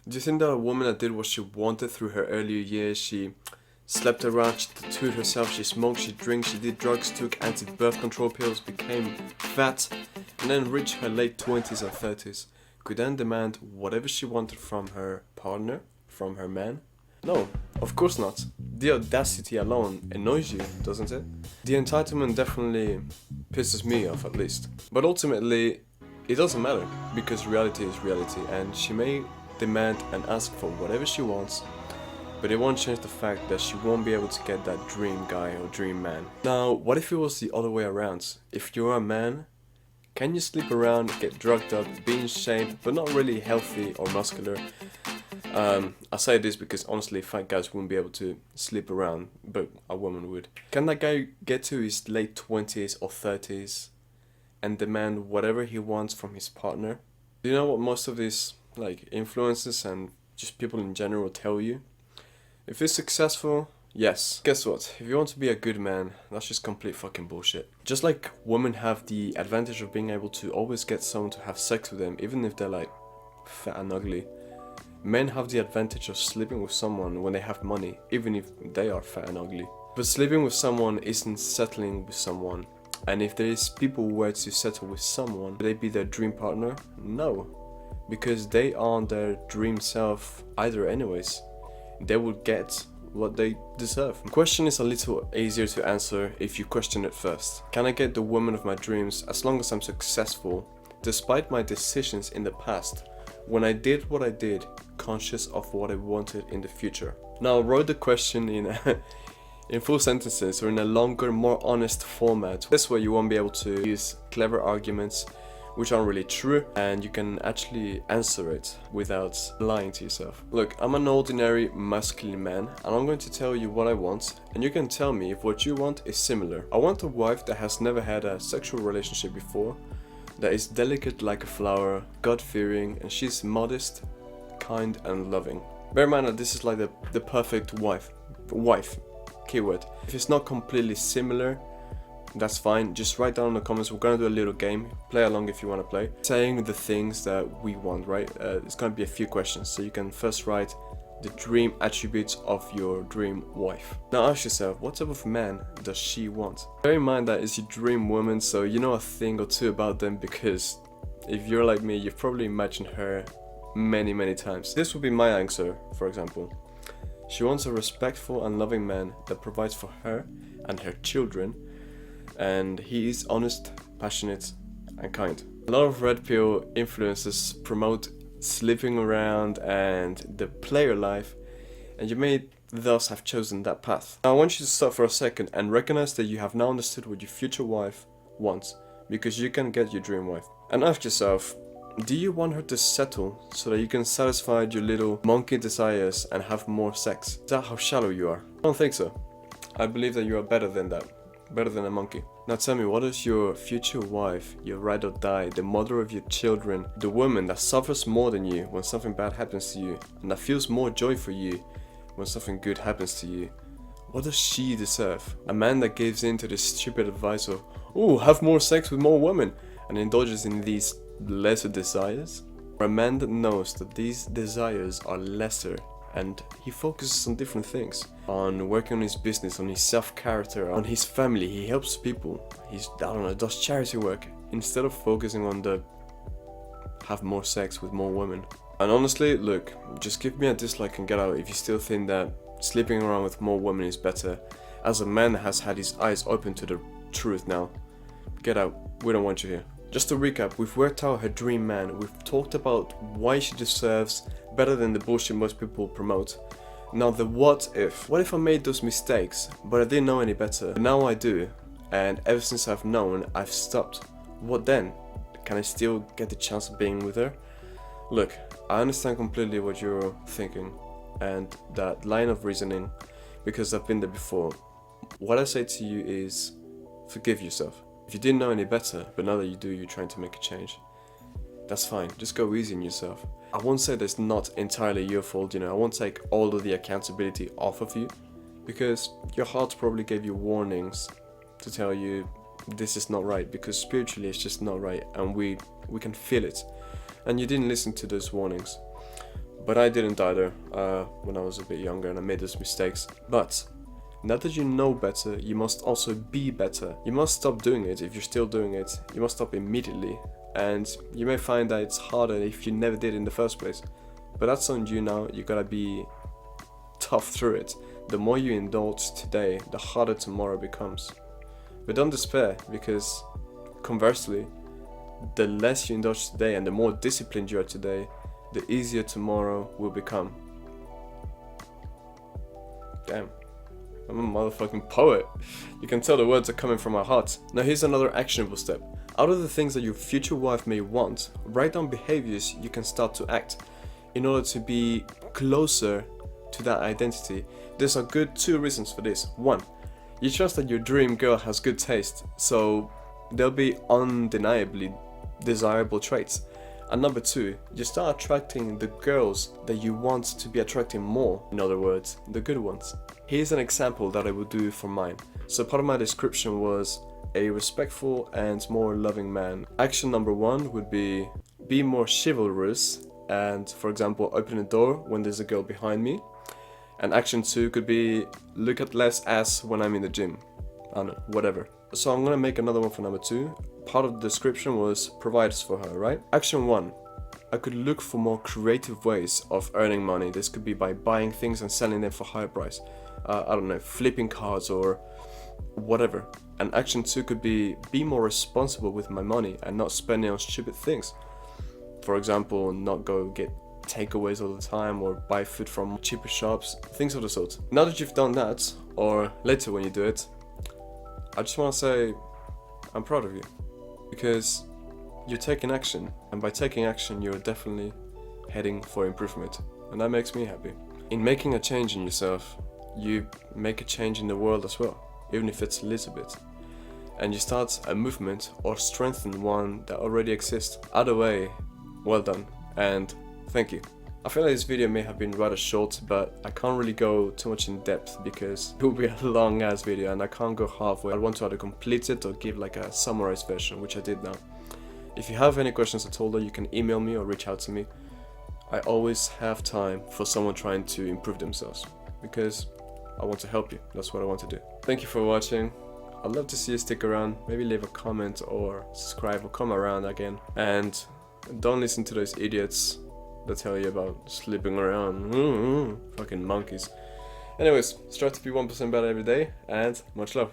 Do you think that a woman that did what she wanted through her earlier years, she slept around, she tattooed herself, she smoked, she drank, she did drugs, took anti-birth control pills, became fat, and then reached her late 20s or 30s, could then demand whatever she wanted from her partner, from her man? No, of course not. The audacity alone annoys you, doesn't it? The entitlement definitely pisses me off, at least. But ultimately, it doesn't matter, because reality is reality, and she may demand and ask for whatever she wants, but it won't change the fact that she won't be able to get that dream guy or dream man. Now, what if it was the other way around? If you're a man, can you sleep around, get drugged up, be in shape, but not really healthy or muscular? I say this because honestly, fat guys wouldn't be able to sleep around, but a woman would. Can that guy get to his late 20s or 30s and demand whatever he wants from his partner? Do you know what most of these influencers and just people in general tell you? If it's successful, yes. Guess what? If you want to be a good man, that's just complete fucking bullshit. Just like women have the advantage of being able to always get someone to have sex with them, even if they're fat and ugly, men have the advantage of sleeping with someone when they have money, even if they are fat and ugly. But sleeping with someone isn't settling with someone. And if there is people who were to settle with someone, would they be their dream partner? No. Because they aren't their dream self either anyways. They will get what they deserve. The question is a little easier to answer if you question it first. Can I get the woman of my dreams as long as I'm successful, despite my decisions in the past, when I did what I did, conscious of what I wanted in the future? Now, I wrote the question in full sentences or in a longer, more honest format. This way you won't be able to use clever arguments which aren't really true, and you can actually answer it without lying to yourself. Look, I'm an ordinary masculine man, and I'm going to tell you what I want, and you can tell me if what you want is similar. I want a wife that has never had a sexual relationship before, that is delicate like a flower, God-fearing, and she's modest, kind, and loving. Bear in mind that this is like the perfect wife, keyword. If it's not completely similar, that's fine. Just write down in the comments. We're gonna do a little game. Play along if you want to play. Saying the things that we want, right? It's gonna be a few questions. So you can first write the dream attributes of your dream wife. Now ask yourself, what type of man does she want? Bear in mind that it's your dream woman, so you know a thing or two about them, because if you're like me, you've probably imagined her many times. This would be my answer, for example. She wants a respectful and loving man that provides for her and her children, and he is honest, passionate, and kind. A lot of red pill influencers promote sleeping around and the player life, and you may thus have chosen that path. Now I want you to stop for a second and recognize that you have now understood what your future wife wants, because you can get your dream wife. And ask yourself, do you want her to settle so that you can satisfy your little monkey desires and have more sex? Is that how shallow you are? I don't think so. I believe that you are better than that. Better than a monkey. Now tell me, what is your future wife, your ride or die, the mother of your children, the woman that suffers more than you when something bad happens to you, and that feels more joy for you when something good happens to you? What does she deserve? A man that gives in to this stupid advice of, oh, have more sex with more women, and indulges in these lesser desires? Or a man that knows that these desires are lesser, and he focuses on different things, on working on his business, on his self-character, on his family. He helps people. He's, I don't know, does charity work instead of focusing on the have more sex with more women. And honestly, look, just give me a dislike and get out if you still think that sleeping around with more women is better. As a man that has had his eyes open to the truth now, get out. We don't want you here. Just to recap, we've worked out her dream man. We've talked about why she deserves better than the bullshit most people promote. Now the what if. What if I made those mistakes, but I didn't know any better? But now I do, and ever since I've known, I've stopped. What then? Can I still get the chance of being with her? Look, I understand completely what you're thinking, and that line of reasoning, because I've been there before. What I say to you is, forgive yourself. If you didn't know any better, but now that you do, you're trying to make a change. That's fine, just go easy on yourself. I won't say that's not entirely your fault, I won't take all of the accountability off of you, because your heart probably gave you warnings to tell you this is not right, because spiritually it's just not right, and we can feel it, and you didn't listen to those warnings. But I didn't either when I was a bit younger and I made those mistakes. But now that you know better, you must also be better. You must stop doing it if you're still doing it. You must stop immediately. And you may find that it's harder if you never did in the first place. But that's on you now. You gotta be tough through it. The more you indulge today, the harder tomorrow becomes. But don't despair, because conversely, the less you indulge today and the more disciplined you are today, the easier tomorrow will become. Damn, I'm a motherfucking poet. You can tell the words are coming from my heart. Now here's another actionable step. Out of the things that your future wife may want, write down behaviors you can start to act in order to be closer to that identity. There's a good 2 reasons for this. 1, you trust that your dream girl has good taste, so there'll be undeniably desirable traits. And number 2, you start attracting the girls that you want to be attracting more. In other words, the good ones. Here's an example that I would do for mine. So part of my description was a respectful and more loving man. Action number 1 would be more chivalrous and, for example, open the door when there's a girl behind me. And action 2 could be look at less ass when I'm in the gym. I don't know, whatever. So I'm gonna make another one for number 2. Part of the description was provides for her, right? Action 1. I could look for more creative ways of earning money. This could be by buying things and selling them for higher price. I don't know, flipping cards or whatever. And action 2 could be more responsible with my money and not spending on stupid things. For example, not go get takeaways all the time or buy food from cheaper shops, things of the sort. Now that you've done that, or later when you do it, I just want to say I'm proud of you, because you're taking action, and by taking action you're definitely heading for improvement, and that makes me happy. In making a change in yourself, you make a change in the world as well, even if it's a little bit, and you start a movement or strengthen one that already exists. Either way, well done, and thank you. I feel like this video may have been rather short, but I can't really go too much in depth because it will be a long ass video and I can't go halfway. I want to either complete it or give like a summarized version, which I did now. If you have any questions at all, you can email me or reach out to me. I always have time for someone trying to improve themselves because I want to help you. That's what I want to do. Thank you for watching. I'd love to see you stick around. Maybe leave a comment or subscribe or come around again. And don't listen to those idiots that tell you about sleeping around. Fucking monkeys. Anyways, strive to be 1% better every day, and much love.